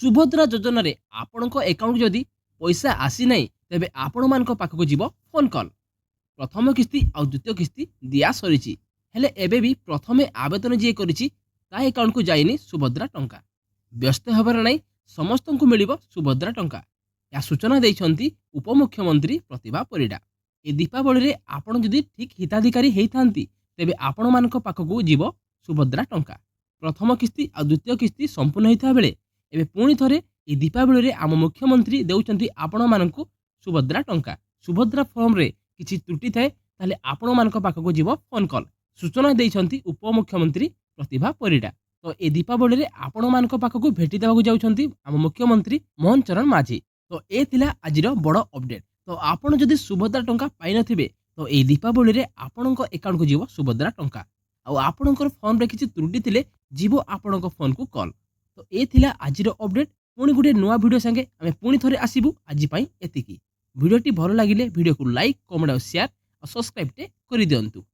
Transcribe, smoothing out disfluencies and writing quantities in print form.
सुभद्रा योजन आपण एकाउंट जदि पैसा आसी ना तेबे आपण मान पाखक जीव फोन कॉल। प्रथम किस्ती और द्वितीय किस्ती दिया सरी हेले एबे भी प्रथमे आवेदन जी करिछि ता एकाउंट को जाइनी सुभद्रा टंका। व्यस्त हबार नहीं समस्त को मिलिबो सुभद्रा टंका। या सूचना देइछंती उपमुख्यमंत्री प्रतिभा परिडा। ए दीपावली रे आपण जदि ठीक हिताधिकारी हेइथांती तेबे आपण मानक पाखकू जीव सुभद्रा टंका। प्रथम किस्ती और द्वितीय किस्ती संपूर्ण होता बेले एबे पुणी थरे ए दीपावली रे आम मुख्यमंत्री देउछंती आपण मानकू सुभद्रा टंका। सुभद्रा फॉर्म रे किछि त्रुटि थाए ताले आपण मानक पाखकू जीव फोन कॉल। सूचना देइछंती उपमुख्यमंत्री प्रतिभा परिडा। तो ए दीपावली रे आपण मानक पाखकू भेटी देबाकू जाउछंती आम मुख्यमंत्री मोहन चरण माझी। तो ए थिला आजिर बड़ अपडेट। तो आपण जदि सुभद्रा टंका पाइ नथिबे तो ए दीपावली रे आपणक अकाउंट को जीव सुभद्रा टंका। आउ आपणकर फोन रे किछि त्रुटि थिले जीव आपणक फोन को कॉल। तो ए थिला आजिर अपडेट। पुणी गुटे नुआ वीडियो संगे आमे पुणी थरे आसीबु। आज पई एतिकी। वीडियोटी भलो लागिले वीडियो को लाइक कमेंट और शेयर और सब्सक्राइब टे करि दियंतु।